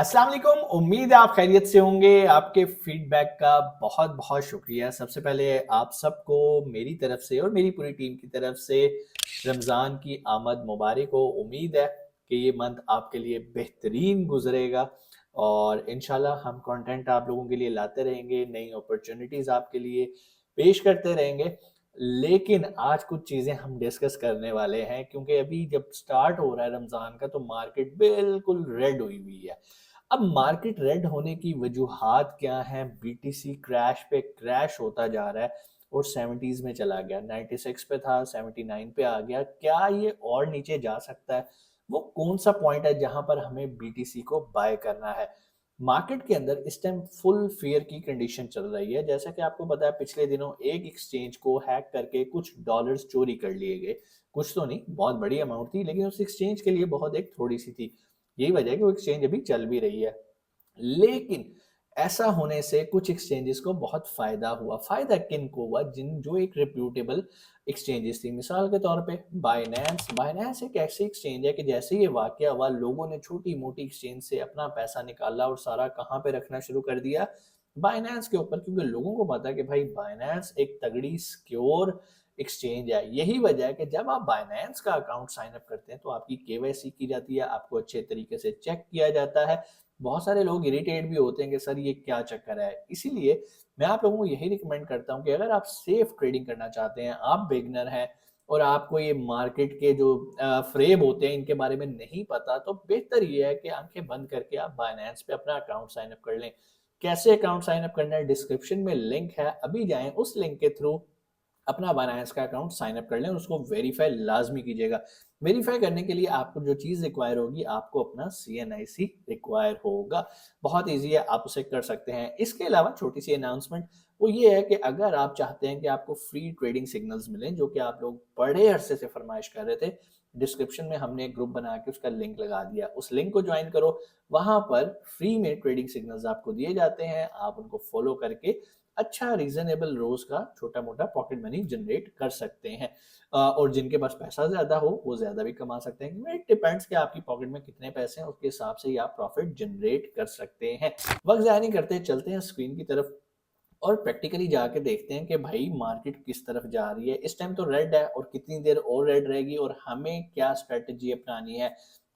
अस्सलाम वालेकुम। उम्मीद है आप खैरियत से होंगे। आपके फीडबैक का बहुत बहुत शुक्रिया। सबसे पहले आप सबको मेरी तरफ से और मेरी पूरी टीम की तरफ से रमज़ान की आमद मुबारक हो। उम्मीद है कि ये मंथ आपके लिए बेहतरीन गुजरेगा और इंशाल्लाह हम कंटेंट आप लोगों के लिए लाते रहेंगे, नई अपॉर्चुनिटीज़ आपके लिए पेश करते रहेंगे। लेकिन आज कुछ चीज़ें हम डिस्कस करने वाले हैं क्योंकि अभी जब स्टार्ट हो रहा है रमज़ान का तो मार्केट बिल्कुल रेड हुई हुई है। अब मार्केट रेड होने की वजूहात क्या हैं? बीटीसी क्रैश पे क्रैश होता जा रहा है और 70s में चला गया, 96 पे था, 79 पे आ गया। क्या ये और नीचे जा सकता है? वो कौन सा पॉइंट है जहां पर हमें बीटीसी को बाय करना है? मार्केट के अंदर इस टाइम फुल फेयर की कंडीशन चल रही है। जैसा कि आपको पता है पिछले दिनों एक एक्सचेंज को हैक करके कुछ डॉलर्स चोरी कर लिए गए। कुछ तो नहीं, बहुत बड़ी अमाउंट थी, लेकिन उस एक्सचेंज के लिए बहुत एक थोड़ी सी थी। यही वजह है कि वो एक्सचेंज अभी चल भी रही है। लेकिन ऐसा होने से कुछ एक्सचेंजेस को बहुत फायदा हुआ। फायदा किन को हुआ? जिन जो एक रिप्यूटेबल एक्सचेंजेस थी। मिसाल के तौर पे बाइनेंस एक ऐसी एक्सचेंज है कि जैसे ये वाकया हुआ लोगों ने छोटी मोटी एक्सचेंज से अपना पैसा निकाला और सारा कहाँ पे रखना शुरू कर दिया? बाइनेंस के ऊपर, क्योंकि लोगों को पता है कि भाई बाइनेंस एक तगड़ी सिक्योर एक्सचेंज है। यही वजह है कि जब आप बाइनेंस का अकाउंट साइन अप करते हैं तो आपकी केवाईसी की जाती है, आपको अच्छे तरीके से चेक किया जाता है। बहुत सारे लोग इरिटेट भी होते हैं कि सर ये क्या चक्कर है। इसीलिए मैं आप लोगों को यही रिकमेंड करता हूं कि अगर आप सेफ ट्रेडिंग करना चाहते हैं, आप बिगनर हैं और आपको ये मार्केट के जो फ्रेब होते हैं इनके बारे में नहीं पता, तो बेहतर ये है कि आंखें बंद करके आप बाइनेंस पे अपना अकाउंट साइन अप कर लें। कैसे अकाउंट साइन अप करना है? डिस्क्रिप्शन में लिंक है, अभी जाएं उस लिंक के थ्रू अपना बायनांस का अकाउंट साइन अप कर लें और उसको वेरीफाई लाजमी कीजिएगा। वेरीफाई करने के लिए आपको जो चीज़ रिक्वायर होगी, आपको अपना CNIC रिक्वायर होगा। बहुत ईजी है, आप उसे कर सकते हैं। इसके अलावा छोटी सी अनाउंसमेंट वो ये है कि अगर आप चाहते हैं कि आपको फ्री ट्रेडिंग सिग्नल्स मिलें, जो कि आप लोग बड़े अरसे से फरमाइश कर रहे थे, डिस्क्रिप्शन में हमने एक ग्रुप बना के उसका लिंक लगा दिया। उस लिंक को ज्वाइन करो, वहां पर फ्री में ट्रेडिंग सिग्नल्स आपको दिए जाते हैं। आप उनको फॉलो करके अच्छा रीजनेबल रोज का छोटा मोटा पॉकेट मनी जनरेट कर सकते हैं। और जिनके पास पैसा ज्यादा हो वो ज्यादा भी कमा सकते हैं, क्योंकि इट डिपेंड्स कि आपकी पॉकेट में कितने पैसे हैं, उसके हिसाब से ही आप प्रॉफिट जनरेट कर सकते हैं। वक्त ज़ाया नहीं करते, चलते हैं स्क्रीन की तरफ और प्रैक्टिकली जाके देखते हैं कि भाई मार्केट किस तरफ जा रही है। इस टाइम तो रेड है और कितनी देर और रेड रहेगी और हमें क्या स्ट्रेटजी अपनानी है।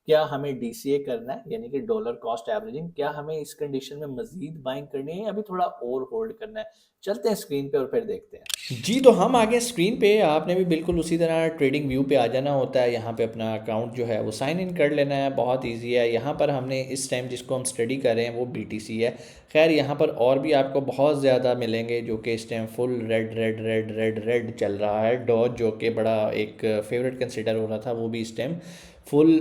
क्या हमें DCA करना है, यानी कि डॉलर कॉस्ट एवरेजिंग? क्या हमें इस कंडीशन में मजीद बाइंग करनी है या अभी थोड़ा और होल्ड करना है? चलते हैं स्क्रीन पे और फिर देखते हैं। जी, तो हम आ गए स्क्रीन पे। आपने भी बिल्कुल उसी तरह ट्रेडिंग व्यू पे आ जाना होता है। यहाँ पे अपना अकाउंट जो है वो साइन इन कर लेना है, बहुत इजी है। यहाँ पर हमने इस टाइम जिसको हम स्टडी कर रहे हैं वो BTC है। खैर यहाँ पर और भी आपको बहुत ज़्यादा मिलेंगे जो कि इस time full red red red red red चल रहा है। डॉज जो कि बड़ा एक फेवरेट कंसिडर हो रहा था, वो भी इस time full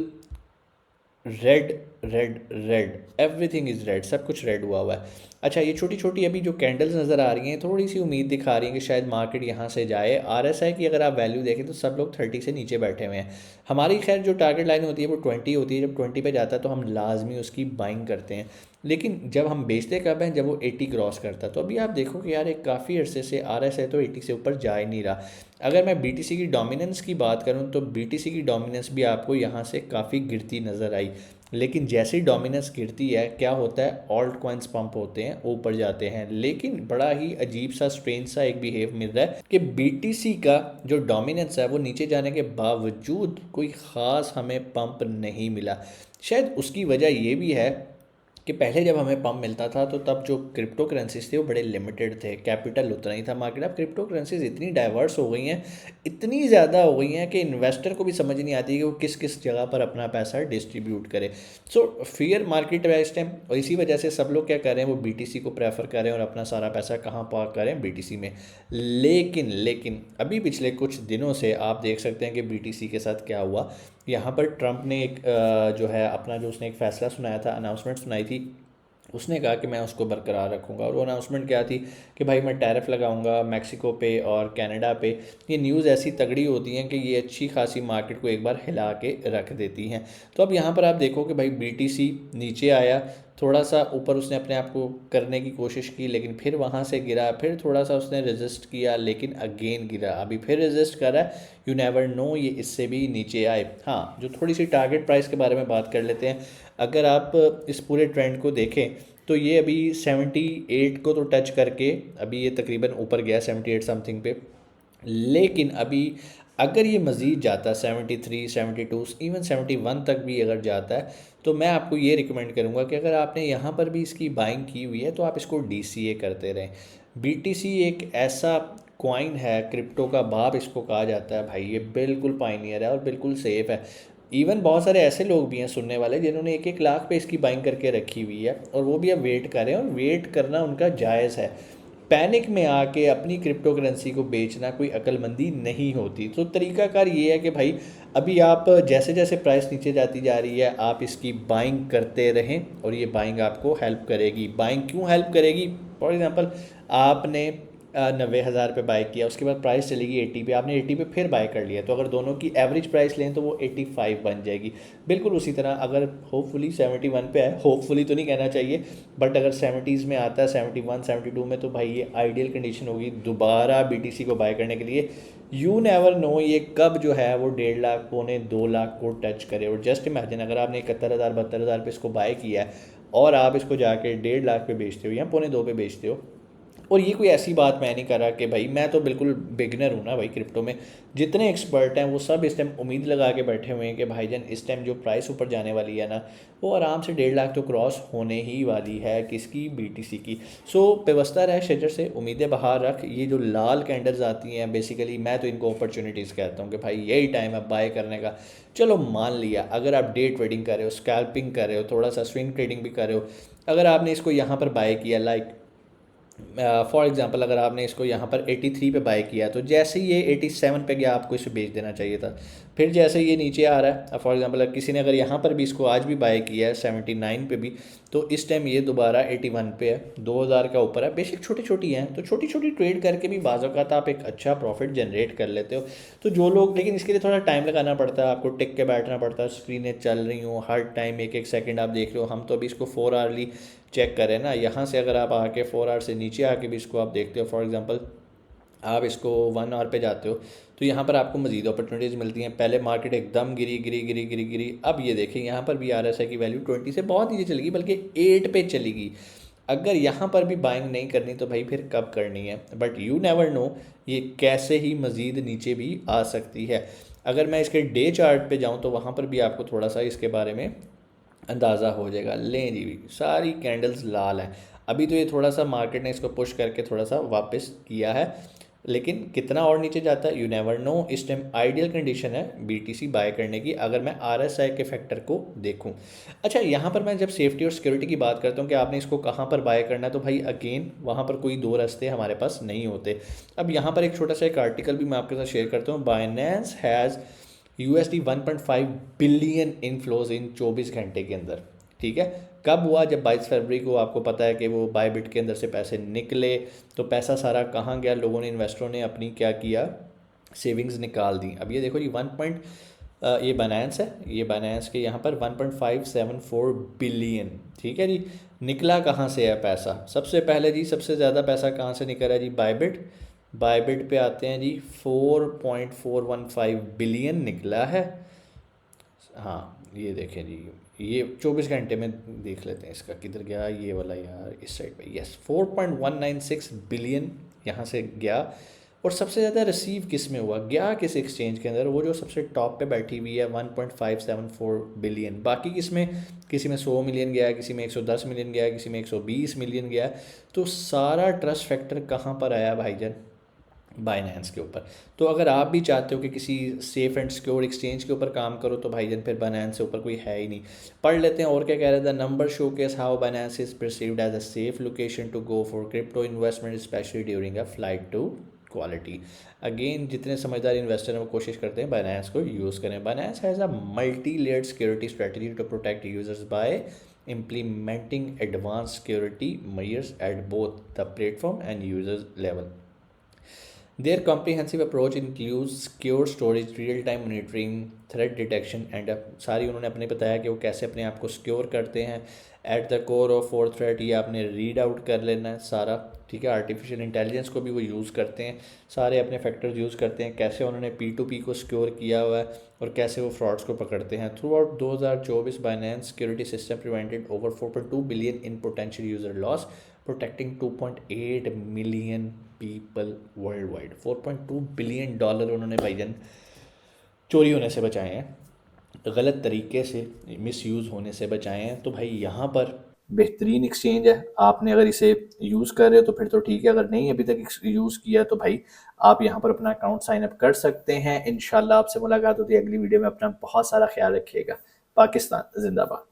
red red red, everything is red, सब कुछ रेड हुआ हुआ है। अच्छा, ये छोटी छोटी अभी जो कैंडल्स नज़र आ रही हैं थोड़ी सी उम्मीद दिखा रही हैं कि शायद मार्केट यहाँ से जाए। RSI की अगर आप वैल्यू देखें तो सब लोग 30 से नीचे बैठे हुए हैं। हमारी खैर जो टारगेट लाइन होती है वो 20 होती है। जब 20 पे जाता है तो हम लाजमी उसकी बाइंग करते हैं। लेकिन जब हम बेचते कब हैं? जब वो 80 क्रॉस करता है। तो अभी आप देखो कि यार एक काफ़ी अरसे से RSI तो 80 से ऊपर जा ही नहीं रहा। अगर मैं BTC की डोमिनेंस की बात करूं तो BTC की डोमिनेंस भी आपको यहाँ से काफ़ी गिरती नज़र आई। लेकिन जैसे ही डोमिनेंस गिरती है क्या होता है? ऑल्ट कॉइन्स पंप होते हैं, ऊपर जाते हैं। लेकिन बड़ा ही अजीब सा स्ट्रेंज सा एक बिहेव मिल रहा है कि BTC का जो डोमिनेंस है वो नीचे जाने के बावजूद कोई ख़ास हमें पंप नहीं मिला। शायद उसकी वजह ये भी है कि पहले जब हमें पंप मिलता था तो तब जो क्रिप्टो करेंसीज थे वो बड़े लिमिटेड थे, कैपिटल उतना ही था मार्केट। अब क्रिप्टो करेंसीज इतनी डाइवर्स हो गई हैं, इतनी ज़्यादा हो गई हैं कि इन्वेस्टर को भी समझ नहीं आती कि वो किस किस जगह पर अपना पैसा डिस्ट्रीब्यूट करे। सो फियर मार्केट है इस टाइम, और इसी वजह से सब लोग क्या कर रहे हैं, वो BTC को प्रेफर करें और अपना सारा पैसा कहाँ पार्क करें? BTC में। लेकिन लेकिन अभी पिछले कुछ दिनों से आप देख सकते हैं कि BTC के साथ क्या हुआ। यहाँ पर ट्रंप ने एक जो है अपना जो उसने एक फ़ैसला सुनाया था, अनाउंसमेंट सुनाई थी। उसने कहा कि मैं उसको बरकरार रखूँगा, और वो अनाउंसमेंट क्या थी कि भाई मैं टैरिफ लगाऊंगा मैक्सिको पे और कनाडा पे। ये न्यूज़ ऐसी तगड़ी होती हैं कि ये अच्छी खासी मार्केट को एक बार हिला के रख देती हैं। तो अब यहाँ पर आप देखो कि भाई BTC नीचे आया, थोड़ा सा ऊपर उसने अपने आप को करने की कोशिश की, लेकिन फिर वहाँ से गिरा, फिर थोड़ा सा उसने रेजिस्ट किया, लेकिन अगेन गिरा, अभी फिर रेजिस्ट कर रहा है। यू नेवर नो, ये इससे भी नीचे आए। हाँ, जो थोड़ी सी टारगेट प्राइस के बारे में बात कर लेते हैं। अगर आप इस पूरे ट्रेंड को देखें तो ये अभी 78 को तो टच करके अभी ये तकरीबन ऊपर गया 78 समथिंग पे, लेकिन अभी अगर ये मज़ीद जाता है 73, 72, इवन 71 तक भी अगर जाता है, तो मैं आपको ये रिकमेंड करूँगा कि अगर आपने यहाँ पर भी इसकी बाइंग की हुई है तो आप इसको DCA करते रहें। BTC एक ऐसा कॉइन है, क्रिप्टो का बाप इसको कहा जाता है भाई, ये बिल्कुल पाइनियर है और बिल्कुल सेफ़ है। इवन बहुत सारे ऐसे लोग भी हैं सुनने वाले जिन्होंने 1-1 लाख पे इसकी बाइंग करके रखी हुई है, और वो भी अब वेट कर रहे हैं, और वेट करना उनका जायज़ है। पैनिक में आके अपनी क्रिप्टो करेंसी को बेचना कोई अक्लमंदी नहीं होती। तो तरीकाकार ये है कि भाई अभी आप जैसे जैसे प्राइस नीचे जाती जा रही है आप इसकी बाइंग करते रहें, और ये बाइंग आपको हेल्प करेगी। बाइंग क्यों हेल्प करेगी? फॉर एग्जांपल आपने 90,000 पे बाय किया, उसके बाद प्राइस चलेगी 80 पे, आपने 80 पे फिर बाय कर लिया, तो अगर दोनों की एवरेज प्राइस लें तो वो 85 बन जाएगी। बिल्कुल उसी तरह अगर होपफुली 71 पे है, होपफुली तो नहीं कहना चाहिए, बट अगर 70s में आता है, 71, 72 में, तो भाई ये आइडियल कंडीशन होगी दोबारा BTC को बाय करने के लिए। यू नेवर नो ये कब जो है वो 1.5 लाख, 1.25 लाख को टच करे। और जस्ट इमेजिन अगर आपने 71,000, 72,000 पे इसको बाय किया है और आप इसको जाके 1.5 लाख पे बेचते हो या 1.25 पे बेचते हो, और ये कोई ऐसी बात मैं नहीं कर रहा कि भाई मैं तो बिल्कुल बिगनर हूँ ना भाई क्रिप्टो में, जितने एक्सपर्ट हैं वो सब इस टाइम उम्मीद लगा के बैठे हुए हैं कि भाईजान इस टाइम जो प्राइस ऊपर जाने वाली है ना, वो आराम से 1.5 लाख तो क्रॉस होने ही वाली है, किसकी? BTC की। सो पेवस्ता रह शजर से उम्मीदें बाहर रख। ये जो लाल कैंडल्स आती हैं बेसिकली मैं तो इनको अपॉर्चुनिटीज़ कहता हूँ कि भाई यही टाइम है बाय करने का। चलो मान लिया अगर आप डे ट्रेडिंग कर रहे हो, स्कैल्पिंग कर रहे हो, थोड़ा सा स्विंग ट्रेडिंग भी कर रहे हो, अगर आपने इसको यहाँ पर बाय किया, लाइक फॉर एग्जांपल अगर आपने इसको यहाँ पर 83 पे बाय किया, तो जैसे ही ये 87 पे गया आपको इसे बेच देना चाहिए था। फिर जैसे ये नीचे आ रहा है, फॉर एग्जांपल किसी ने अगर यहाँ पर भी इसको आज भी बाय किया है 79 पे भी, तो इस टाइम ये दोबारा 81 पे है, 2000 का ऊपर है। बेशक छोटी छोटी हैं, तो छोटी छोटी ट्रेड करके भी बाज़ औक़ात आप एक अच्छा प्रॉफिट जनरेट कर लेते हो। तो जो लोग, लेकिन इसके लिए थोड़ा टाइम लगाना पड़ता है, आपको टिक के बैठना पड़ता है, स्क्रीनें चल रही हूँ हर टाइम, एक एक सेकंड आप देख रहे हो। हम तो अभी इसको 4 आवरली चेक करें ना, यहाँ से अगर आप आके 4 आवर से नीचे आके भी इसको आप देखते हो, फॉर एग्जांपल आप इसको 1 आवर पे जाते हो, तो यहाँ पर आपको मज़ीद अपॉर्चुनिटीज़ मिलती हैं। पहले मार्केट एकदम गिरी गिरी गिरी गिरी गिरी, अब ये देखें यहाँ पर भी RSI की वैल्यू 20 से बहुत नीचे चलेगी, बल्कि 8 पे चलेगी। अगर यहाँ पर भी बाइंग नहीं करनी तो भाई फिर कब करनी है? बट यू नेवर नो ये कैसे ही मज़ीद नीचे भी आ सकती है। अगर मैं इसके डे चार्ट पे जाऊँ तो वहाँ पर भी आपको थोड़ा सा इसके बारे में अंदाज़ा हो जाएगा। लें जी, सारी कैंडल्स लाल हैं। अभी तो ये थोड़ा सा मार्केट ने इसको पुश करके थोड़ा सा वापस किया है, लेकिन कितना और नीचे जाता है यू नेवर नो। इस टाइम आइडियल कंडीशन है BTC बाय करने की अगर मैं RSI के फैक्टर को देखूं। अच्छा, यहाँ पर मैं जब सेफ्टी और सिक्योरिटी की बात करता हूँ कि आपने इसको कहाँ पर बाय करना है, तो भाई अगेन वहाँ पर कोई दो रास्ते हमारे पास नहीं होते। अब यहाँ पर एक छोटा सा एक आर्टिकल भी मैं आपके साथ शेयर करता हूँ। Binance has USD 1.5 billion inflows in 24 घंटे के अंदर। ठीक है, कब हुआ? जब 22 फरवरी को आपको पता है कि वो बायबिट के अंदर से पैसे निकले, तो पैसा सारा कहाँ गया? लोगों ने, इन्वेस्टरों ने अपनी क्या किया? सेविंग्स निकाल दी। अब ये देखो जी ये बाइनेंस है, ये बाइनेंस के यहाँ पर 1.574 बिलियन, ठीक है जी। निकला कहाँ से है पैसा? सबसे पहले जी सबसे ज़्यादा पैसा कहाँ से निकला है जी? बायबिट। बायबिट पे आते हैं जी, 4.415 बिलियन निकला है। हाँ ये देखें जी, ये 24 घंटे में देख लेते हैं इसका किधर गया ये वाला यार, इस साइड पे। यस, 4.196 बिलियन यहाँ से गया। और सबसे ज़्यादा रिसीव किस में हुआ? गया किस एक्सचेंज के अंदर? वो जो सबसे टॉप पे बैठी हुई है 1.574 बिलियन। बाकी किस में? किसी में 100 मिलियन गया, किसी में 110 मिलियन गया, किसी में 120 मिलियन गया। तो सारा ट्रस्ट फैक्टर कहाँ पर आया भाईजान? बाइनेंस के ऊपर। तो अगर आप भी चाहते हो कि किसी सेफ एंड सिक्योर एक्सचेंज के ऊपर काम करो, तो भाईजान फिर बाइनेंस से ऊपर कोई है ही नहीं। पढ़ लेते हैं और क्या कह रहे थे। Number showcase how Binance is perceived as a safe location to go for crypto investment specially during a flight to quality. Again जितने समझदार इन्वेस्टर हैं वो कोशिश करते हैं बाइनेंस को यूज़ करें। Binance has a multi layered security strategy to protect users by implementing advanced security measures at both the platform and users level. Their comprehensive approach includes secure storage, real time monitoring, threat detection and सारी उन्होंने अपने बताया कि वो कैसे अपने आप को सिक्योर करते हैं। At the core of four threat, ये आपने रीड आउट कर लेना है सारा, ठीक है। आर्टिफिशियल इंटेलिजेंस को भी वो यूज़ करते हैं, सारे अपने फैक्टर्स यूज़ करते हैं, कैसे उन्होंने P2P को सिक्योर किया हुआ है और कैसे वो फ्रॉड्स को पकड़ते हैं। Through out 2024 Binance security system prevented over 4.2 billion in potential user loss, protecting 2.8 million people world wide. $4.2 billion उन्होंने भाईजान चोरी होने से बचाए हैं, गलत तरीके से मिसयूज़ होने से बचाए हैं। तो भाई यहाँ पर बेहतरीन एक्सचेंज है। आपने अगर इसे यूज़ कर रहे हो तो फिर तो ठीक है, अगर नहीं अभी तक यूज़ किया तो भाई आप यहाँ पर अपना अकाउंट साइन अप कर सकते हैं। इंशाल्लाह आपसे मुलाकात होती है अगली वीडियो में। अपना बहुत सारा ख्याल रखिएगा। पाकिस्तान जिंदाबाद।